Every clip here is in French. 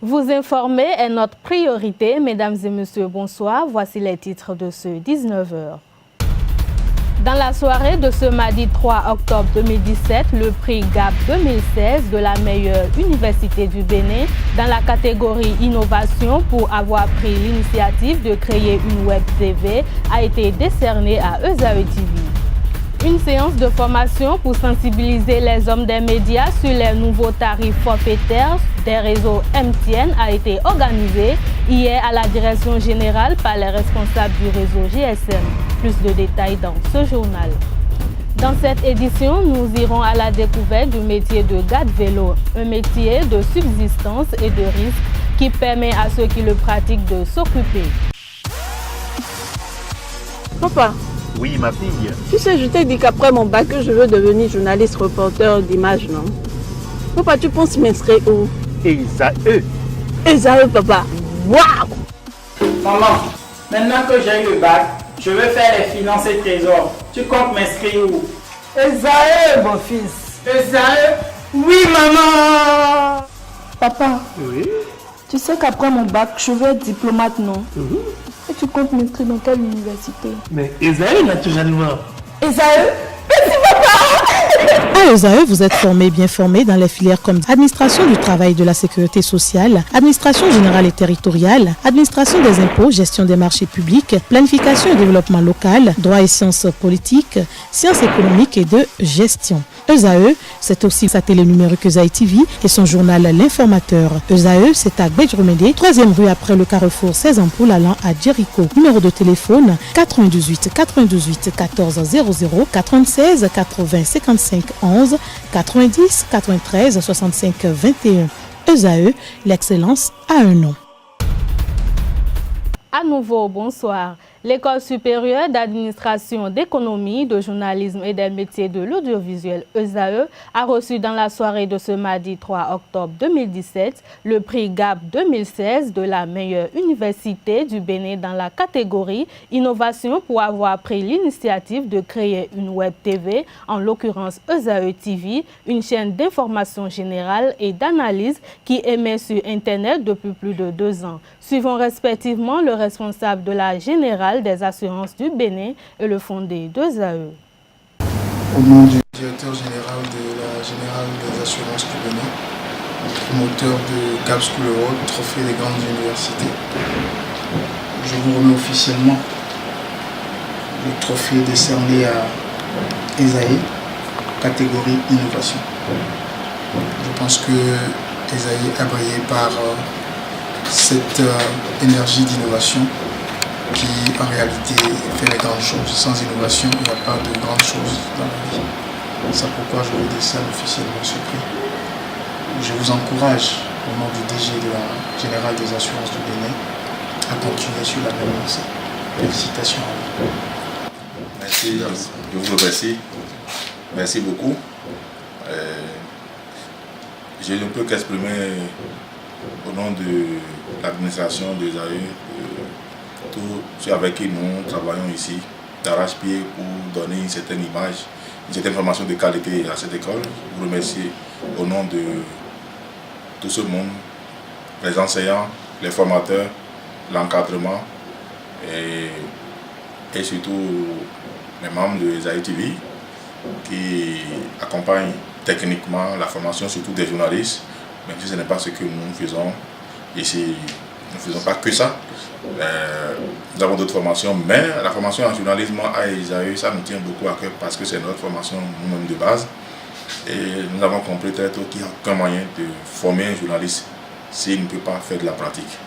Vous informer est notre priorité. Mesdames et messieurs, bonsoir. Voici les titres de ce 19h. Dans la soirée de ce mardi 3 octobre 2017, le prix GAP 2016 de la meilleure université du Bénin dans la catégorie Innovation pour avoir pris l'initiative de créer une web TV a été décerné à ESAE TV. Une séance de formation pour sensibiliser les hommes des médias sur les nouveaux tarifs forfaitaires des réseaux MTN a été organisée hier à la direction générale par les responsables du réseau GSM. Plus de détails dans ce journal. Dans cette édition, nous irons à la découverte du métier de garde-vélo, un métier de subsistance et de risque qui permet à ceux qui le pratiquent de s'occuper. Papa. Oui, ma fille. Tu sais, je t'ai dit qu'après mon bac, je veux devenir journaliste reporter d'image, non? Papa, tu penses m'inscrire où? ESAE. ESAE, papa. Waouh! Maman, maintenant que j'ai eu le bac, je veux faire les finances et trésors. Tu comptes m'inscrire où? ESAE, mon fils. ESAE? Oui, maman! Papa, Oui. tu sais qu'après mon bac, je veux être diplomate, non? Et tu comptes m'inscrire dans quelle université? Mais ESAE, naturellement. ESAE? À ESAE, vous êtes bien formé dans les filières comme administration du travail et de la sécurité sociale, administration générale et territoriale, administration des impôts, gestion des marchés publics, planification et développement local, droit et sciences politiques, sciences économiques et de gestion. ESAE, c'est aussi sa télé numérique ESAE TV et son journal L'Informateur. ESAE, c'est à Bédjoumédé, 3e rue après le carrefour 16 ampoules allant à Jericho. Numéro de téléphone 98 98 14 00 96 80 55 11 90 93 65 21. ESAE, l'excellence a un nom. À nouveau, bonsoir. L'École supérieure d'administration, d'économie, de journalisme et des métiers de l'audiovisuel ESAE a reçu dans la soirée de ce mardi 3 octobre 2017 le prix GAP 2016 de la meilleure université du Bénin dans la catégorie Innovation pour avoir pris l'initiative de créer une web TV, en l'occurrence ESAE TV, une chaîne d'information générale et d'analyse qui émet sur Internet depuis plus de 2 ans. Suivons respectivement le responsable de la Générale des assurances du Bénin et le fondé d'ESAE. Au nom du directeur général de la Générale des assurances du Bénin, promoteur de GAP School Award, trophée des grandes universités, je vous remets officiellement le trophée décerné à ESAE, catégorie innovation. Je pense que ESAE a brillé par cette énergie d'innovation qui en réalité fait les grandes choses. Sans innovation, il n'y a pas de grandes choses dans la vie. C'est pourquoi je vous décerne officiellement ce prix. Je vous encourage, au nom du DG de la Générale des assurances du Bénin, à continuer sur la même lancée. Félicitations à vous. Merci, je vous remercie. Merci beaucoup. Je ne peux qu'exprimer au nom de l'administration des AE, tous ceux avec qui nous travaillons ici, d'arrache-pied pour donner une certaine image, une certaine formation de qualité à cette école. Je vous remercie au nom de tout ce monde, les enseignants, les formateurs, l'encadrement et surtout les membres de ESAE TV qui accompagnent techniquement la formation, surtout des journalistes, même si ce n'est pas ce que nous faisons ici. Nous ne faisons pas que ça. Nous avons d'autres formations, mais la formation en journalisme à ESAE, ça nous tient beaucoup à cœur parce que c'est notre formation nous-mêmes de base. Et nous avons compris très tôt qu'il n'y a aucun moyen de former un journaliste s'il ne peut pas faire de la pratique.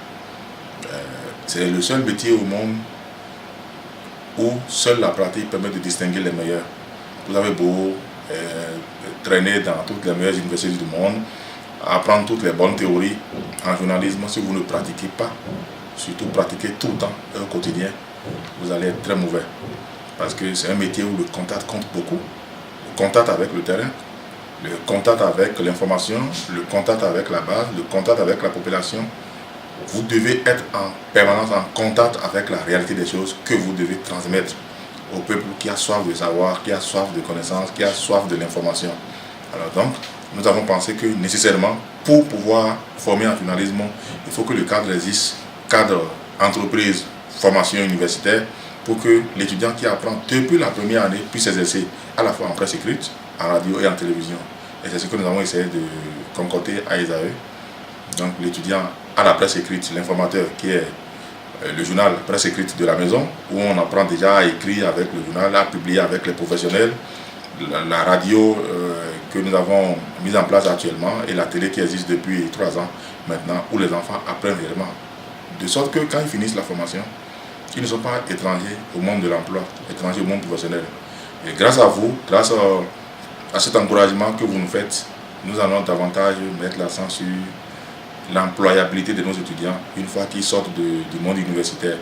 C'est le seul métier au monde où seule la pratique permet de distinguer les meilleurs. Vous avez beau traîner dans toutes les meilleures universités du monde, apprendre toutes les bonnes théories en journalisme, si vous ne pratiquez pas, surtout pratiquer tout le temps et au quotidien, vous allez être très mauvais. Parce que c'est un métier où le contact compte beaucoup. Le contact avec le terrain, le contact avec l'information, le contact avec la base, le contact avec la population. Vous devez être en permanence en contact avec la réalité des choses que vous devez transmettre au peuple qui a soif de savoir, qui a soif de connaissance, qui a soif de l'information. Alors donc, nous avons pensé que nécessairement, pour pouvoir former en journalisme, il faut que le cadre existe, cadre entreprise, formation universitaire, pour que l'étudiant qui apprend depuis la première année puisse exercer à la fois en presse écrite, en radio et en télévision. Et c'est ce que nous avons essayé de concocter à ESAE. Donc l'étudiant à la presse écrite, l'informateur qui est le journal presse écrite de la maison, où on apprend déjà à écrire avec le journal, à publier avec les professionnels, la radio que nous avons mise en place actuellement et la télé qui existe depuis 3 ans maintenant, où les enfants apprennent réellement. De sorte que quand ils finissent la formation, ils ne sont pas étrangers au monde de l'emploi, étrangers au monde professionnel. Et grâce à vous, grâce à cet encouragement que vous nous faites, nous allons davantage mettre l'accent sur l'employabilité de nos étudiants une fois qu'ils sortent du monde universitaire.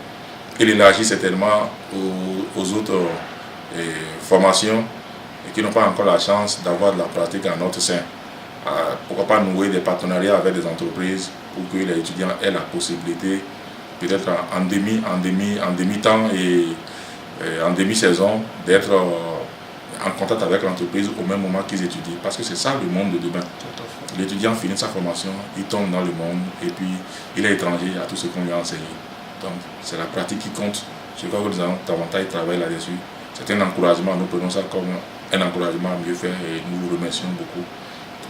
Et l'élargir certainement aux autres formations et qui n'ont pas encore la chance d'avoir de la pratique en notre sein. Pourquoi pas nouer des partenariats avec des entreprises pour que les étudiants aient la possibilité, peut-être en demi-temps et en demi-saison, d'être en contact avec l'entreprise au même moment qu'ils étudient. Parce que c'est ça le monde de demain. L'étudiant finit sa formation, il tombe dans le monde et puis il est étranger à tout ce qu'on lui a enseigné. Donc c'est la pratique qui compte. Je crois que nous allons davantage travailler là-dessus. C'est un encouragement, nous prenons ça comme un encouragement à mieux faire et nous vous remercions beaucoup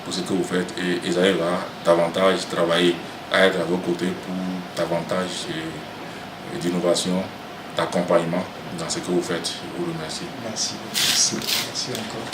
pour ce que vous faites. Et ESAE va davantage travailler à être à vos côtés pour davantage d'innovation, d'accompagnement dans ce que vous faites. Je vous remercie. Merci. Merci encore.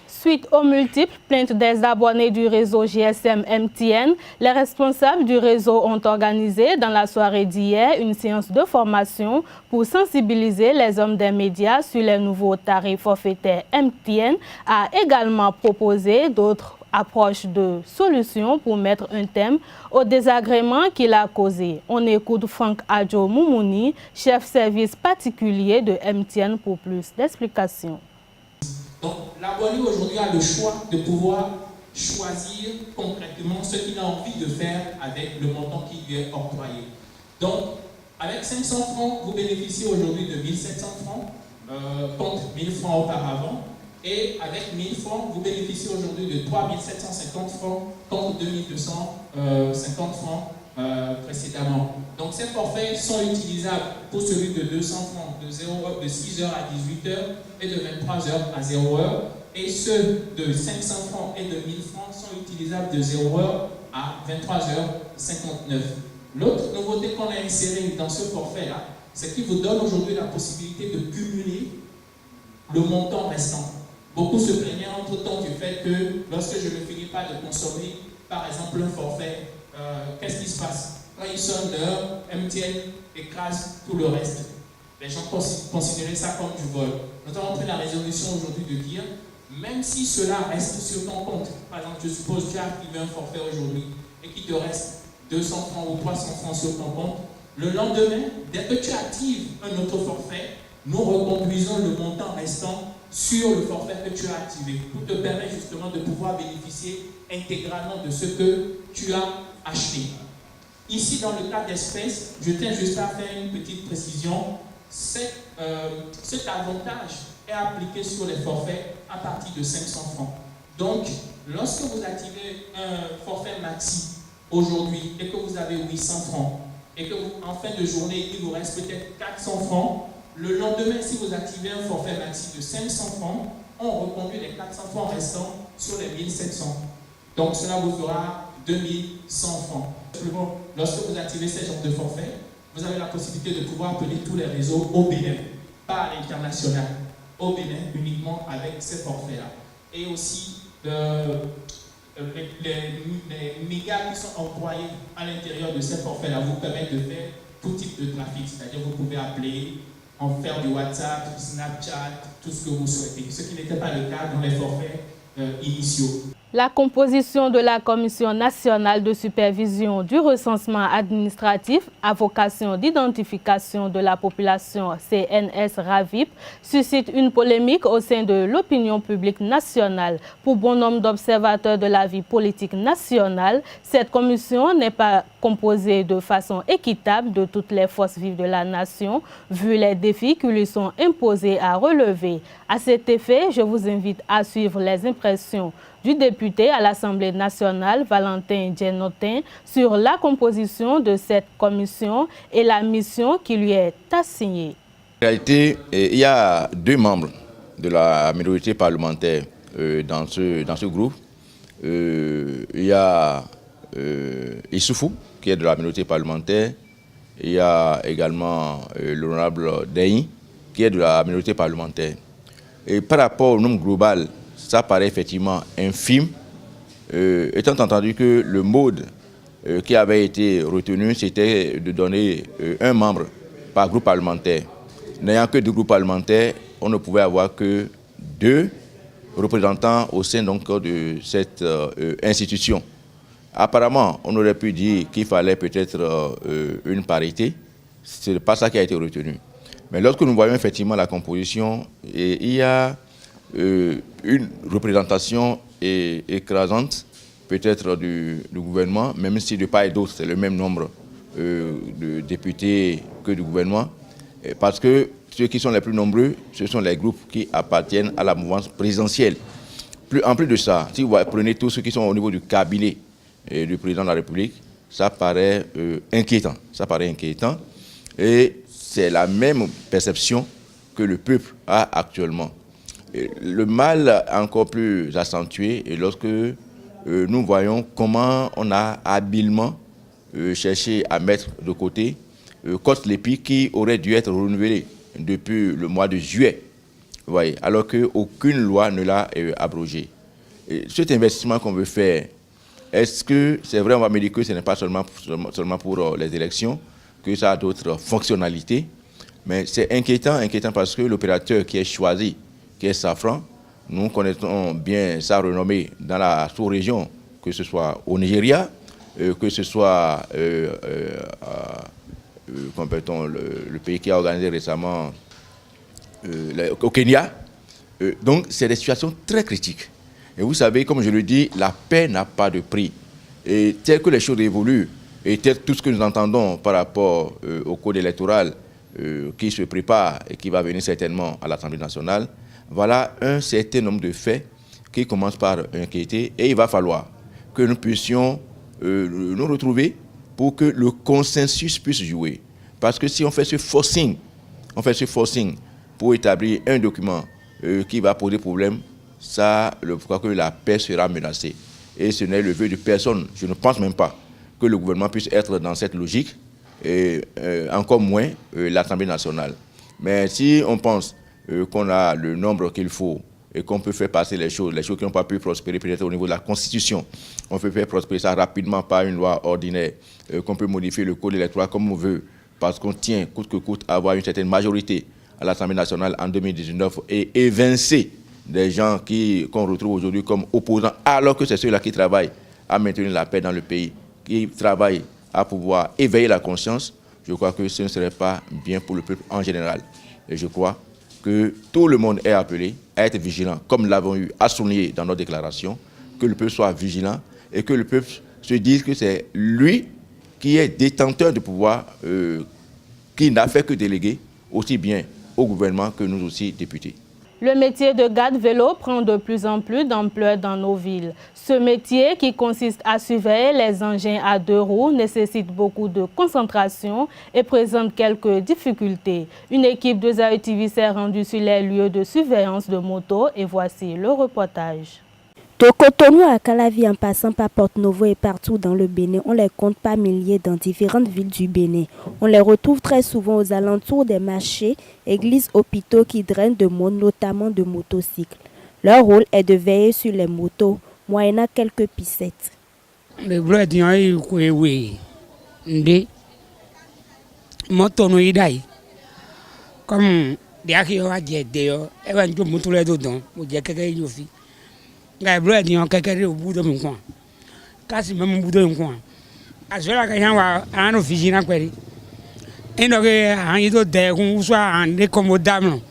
Suite aux multiples plaintes des abonnés du réseau GSM MTN, les responsables du réseau ont organisé dans la soirée d'hier une séance de formation pour sensibiliser les hommes des médias sur les nouveaux tarifs forfaitaires. MTN a également proposé d'autres approches de solutions pour mettre un terme au désagrément qu'il a causé. On écoute Franck Adjo Moumouni, chef service particulier de MTN pour plus d'explications. Donc, l'abonné aujourd'hui a le choix de pouvoir choisir concrètement ce qu'il a envie de faire avec le montant qui lui est octroyé. Donc, avec 500 francs, vous bénéficiez aujourd'hui de 1700 francs, contre 1000 francs auparavant. Et avec 1000 francs, vous bénéficiez aujourd'hui de 3750 francs, contre 2250 francs précédemment. Donc ces forfaits sont utilisables pour celui de 200 francs de 6h à 18h et de 23h à 0h. Et ceux de 500 francs et de 1000 francs sont utilisables de 0h à 23h59. L'autre nouveauté qu'on a insérée dans ce forfait-là, c'est qu'il vous donne aujourd'hui la possibilité de cumuler le montant restant. Beaucoup se plaignaient entre-temps du fait que lorsque je ne finis pas de consommer, par exemple, un forfait, qu'est-ce qui se passe? Quand il sonne l'heure, MTN écrase tout le reste. Les gens considéraient ça comme du vol. Nous avons pris la résolution aujourd'hui de dire, même si cela reste sur ton compte, par exemple, je suppose que tu as activé un forfait aujourd'hui et qu'il te reste 200 francs ou 300 francs sur ton compte, le lendemain, dès que tu actives un autre forfait, nous reconduisons le montant restant sur le forfait que tu as activé pour te permettre justement de pouvoir bénéficier intégralement de ce que tu as acheté. Ici, dans le cas d'espèces, je tiens juste à faire une petite précision. Cet avantage est appliqué sur les forfaits à partir de 500 francs. Donc, lorsque vous activez un forfait maxi aujourd'hui et que vous avez 800 francs et que en fin de journée, il vous reste peut-être 400 francs, le lendemain, si vous activez un forfait maxi de 500 francs, on reconduit les 400 francs restants sur les 1700. Donc, cela vous fera 2100 francs. Lorsque vous activez ce genre de forfait, vous avez la possibilité de pouvoir appeler tous les réseaux au Bénin, pas à l'international, au Bénin uniquement avec ces forfaits-là. Et aussi, les mégas qui sont employés à l'intérieur de ces forfaits-là vous permettent de faire tout type de trafic, c'est-à-dire vous pouvez appeler, en faire du WhatsApp, du Snapchat, tout ce que vous souhaitez, ce qui n'était pas le cas dans les forfaits initiaux. La composition de la Commission nationale de supervision du recensement administratif à vocation d'identification de la population CNS-RAVIP suscite une polémique au sein de l'opinion publique nationale. Pour bon nombre d'observateurs de la vie politique nationale, cette commission n'est pas composé de façon équitable de toutes les forces vives de la nation, vu les défis qui lui sont imposés à relever. À cet effet, je vous invite à suivre les impressions du député à l'Assemblée nationale, Valentin Djenotin, sur la composition de cette commission et la mission qui lui est assignée. En réalité, il y a 2 membres de la minorité parlementaire dans ce groupe. Il y a Issoufou, qui est de la minorité parlementaire. Il y a également l'honorable Deyi, qui est de la minorité parlementaire. Et par rapport au nombre global, ça paraît effectivement infime, étant entendu que le mode qui avait été retenu, c'était de donner un membre par groupe parlementaire. N'ayant que 2 groupes parlementaires, on ne pouvait avoir que 2 représentants au sein donc de cette institution. Apparemment, on aurait pu dire qu'il fallait peut-être une parité. Ce n'est pas ça qui a été retenu. Mais lorsque nous voyons effectivement la composition, il y a une représentation écrasante, peut-être du gouvernement, même si de part et d'autre, c'est le même nombre de députés que du gouvernement. Parce que ceux qui sont les plus nombreux, ce sont les groupes qui appartiennent à la mouvance présidentielle. En plus de ça, si vous prenez tous ceux qui sont au niveau du cabinet du président de la République, ça paraît inquiétant. Ça paraît inquiétant. Et c'est la même perception que le peuple a actuellement. Et le mal encore plus accentué est lorsque nous voyons comment on a habilement cherché à mettre de côté Coste-Lépi qui aurait dû être renouvelé depuis le mois de juillet, vous voyez, alors qu'aucune loi ne l'a abrogé. Et cet investissement qu'on veut faire, est-ce que c'est vrai, on va me dire que ce n'est pas seulement pour les élections, que ça a d'autres fonctionnalités, mais c'est inquiétant parce que l'opérateur qui est choisi, qui est Safran, nous connaissons bien sa renommée dans la sous-région, que ce soit au Nigeria, que ce soit le pays qui a organisé récemment au Kenya. Donc, c'est des situations très critiques. Et vous savez, comme je le dis, la paix n'a pas de prix. Et tel que les choses évoluent, et tel tout ce que nous entendons par rapport au code électoral qui se prépare et qui va venir certainement à l'Assemblée nationale, voilà un certain nombre de faits qui commencent par inquiéter. Et il va falloir que nous puissions nous retrouver pour que le consensus puisse jouer. Parce que si on fait ce forcing pour établir un document qui va poser problème, ça, je crois que la paix sera menacée. Et ce n'est le vœu de personne. Je ne pense même pas que le gouvernement puisse être dans cette logique, et encore moins l'Assemblée nationale. Mais si on pense qu'on a le nombre qu'il faut et qu'on peut faire passer les choses qui n'ont pas pu prospérer peut-être au niveau de la Constitution, on peut faire prospérer ça rapidement par une loi ordinaire, qu'on peut modifier le code électoral comme on veut, parce qu'on tient coûte que coûte à avoir une certaine majorité à l'Assemblée nationale en 2019 et évincer des gens qu'on retrouve aujourd'hui comme opposants, alors que c'est ceux-là qui travaillent à maintenir la paix dans le pays, qui travaillent à pouvoir éveiller la conscience. Je crois que ce ne serait pas bien pour le peuple en général. Et je crois que tout le monde est appelé à être vigilant, comme nous l'avons eu à souligner dans notre déclaration, que le peuple soit vigilant et que le peuple se dise que c'est lui qui est détenteur de pouvoir, qui n'a fait que déléguer aussi bien au gouvernement que nous aussi députés. Le métier de garde-vélo prend de plus en plus d'ampleur dans nos villes. Ce métier, qui consiste à surveiller les engins à 2 roues, nécessite beaucoup de concentration et présente quelques difficultés. Une équipe de Zaï TV s'est rendue sur les lieux de surveillance de motos et voici le reportage. De Cotonou à Calavi en passant par Porto-Novo et partout dans le Bénin, on les compte par milliers dans différentes villes du Bénin. On les retrouve très souvent aux alentours des marchés, églises, hôpitaux qui drainent de monde, notamment de motocycles. Leur rôle est de veiller sur les motos, moyennant quelques pissettes. Ngai bro di on kekere obudo mi kwa kasi mem budo nkwa asola ka yan wa an ofisi na kweri endo ke an yido de kun uswa an de komo damno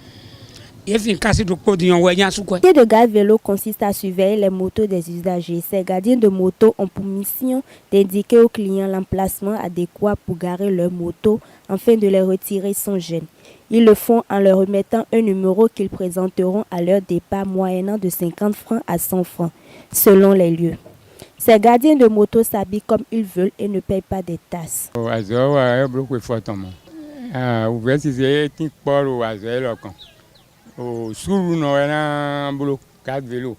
de garde vélo consiste à surveiller les motos des usagers. Ces gardiens de moto ont pour mission d'indiquer aux clients l'emplacement adéquat pour garer leur moto afin de les retirer sans gêne. Ils le font en leur remettant un numéro qu'ils présenteront à leur départ moyennant de 50 francs à 100 francs selon les lieux. Ces gardiens de moto s'habillent comme ils veulent et ne payent pas des tasses. Suru no ena blo kat vélo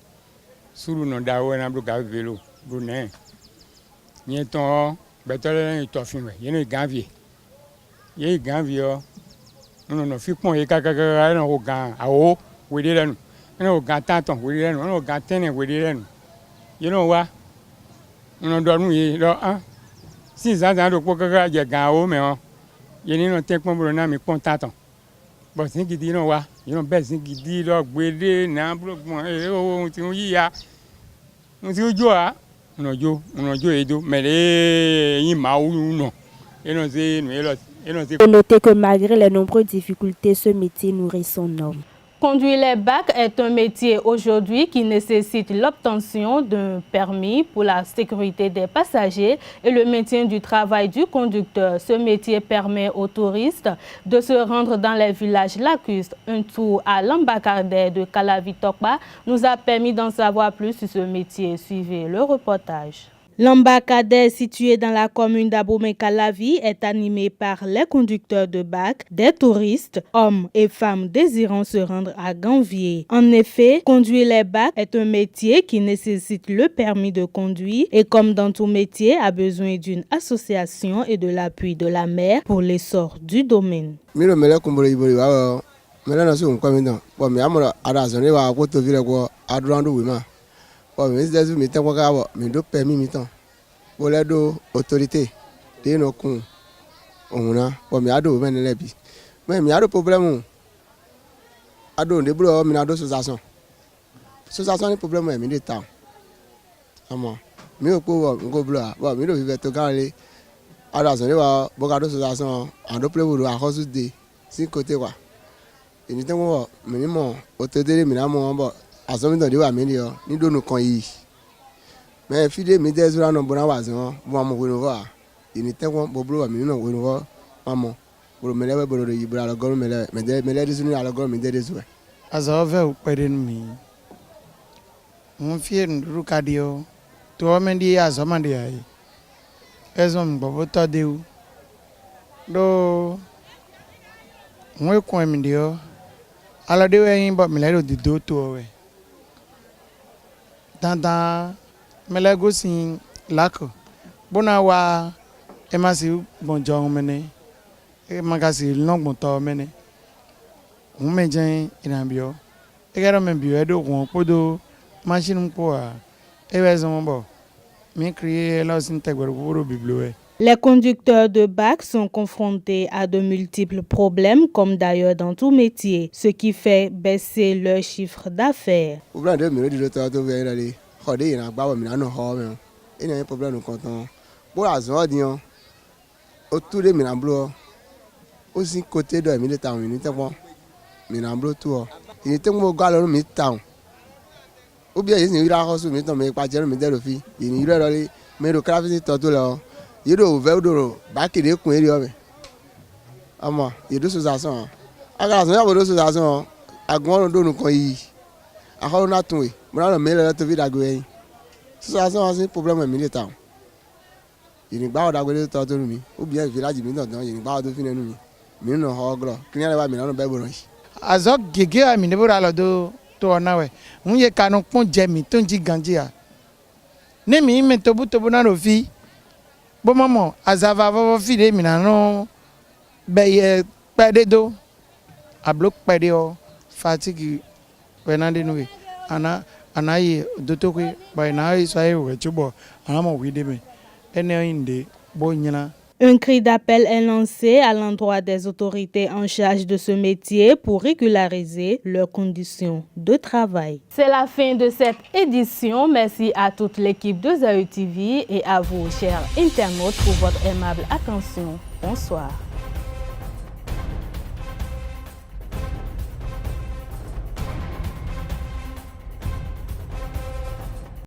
suru no dawo ena blo kat vélo brune nyeton betole ni tofin we yeno ganvie ye ganvie o no fi pon ye kakaka na o gan awo we de lenu na o gan tanton we de lenu na o gan tenen we de lenu yeno wa no do nu ye do an si zan do kokaka je gan o me o ye ni no ten pon bro na mi pon tanton bo sin gidi no wa yóò bẹ́ẹ̀ sí gidi lọ gbélé náà búlọ̀gbọ̀n ohun tí ó yíya ohun tí ó jọ à ọ̀nàjò èdò mẹ́lẹ́ yín máa wúlò nà ẹ̀nà sí ẹ̀nà sí. Notez que malgré les nombreuses difficultés, ce métier nourrit son homme. Conduire les bacs est un métier aujourd'hui qui nécessite l'obtention d'un permis pour la sécurité des passagers et le maintien du travail du conducteur. Ce métier permet aux touristes de se rendre dans les villages lacustres. Un tour à l'embarcadère de Calavi-Tokpa nous a permis d'en savoir plus sur ce métier. Suivez le reportage. L'embarcadère situé dans la commune d'Abomey-Calavi est animé par les conducteurs de bacs, des touristes, hommes et femmes désirant se rendre à Ganvié. En effet, conduire les bacs est un métier qui nécessite le permis de conduire et comme dans tout métier, a besoin d'une association et de l'appui de la maire pour l'essor du domaine. Bon, mais c'est mi temps quoi mais do permis mi temps. Bon là do autorité de no kun ona bon mais ado ben lebi. Mais mi ado problème ado de blo mi ado association. Association ni problème mi de temps. Ama mi o ko ngo blo bon mi do vive to garle ado aso ni wa bo ado association ado play a house de si côté quoi. Et ni temps mi ni mo autorité mi na mo bon asomi don de wa mi ni o ni do nu kan yi me fi de mi de zura no bona wa zon bo mo we no wa ini te won bo bro wa mi no we no wa mamo bro me le bro de yi bra lo go me le de zuni ala go mi de zuwe azo ve o pere mi mon fi ndu ka dio to me di azo ma de ai ezo mbo bo to de u do mo ko mi dio ala de we yin bo mi le do to we Tanta melegosin lako bona wa emasi bonjo mene e magasi longbon to mene un mejen inabio e gero me bio edo won podo machine po a e wezo bo mi créer la sin tegbero boro bibloe. Les conducteurs de bacs sont confrontés à de multiples problèmes, comme d'ailleurs dans tout métier, ce qui fait baisser leur chiffre d'affaires. Yedo veudoro baki de kun eri obe ama yedo association aga so yabo association agbon do nu kan yi akoro na tun we mo na me le to vi dago yin association sin problem mi le ta yin gba o dago le to to mi obi e village mi dan yin gba o to fi nenu mi no ho gro kini le ba mi na no be boron azo gege mi ne bora lo do to na we unye kanu pon je mi to nji ganjia ne mi me to bu na no fi bon maman azava va filer minano beye pededo a bloc pedeo fatigue wenande nuwe anayi dotokwe by na isai we chubo anamo wideme ene inde bonyana. Un cri d'appel est lancé à l'endroit des autorités en charge de ce métier pour régulariser leurs conditions de travail. C'est la fin de cette édition. Merci à toute l'équipe de ZAE TV et à vous, chers internautes, pour votre aimable attention. Bonsoir.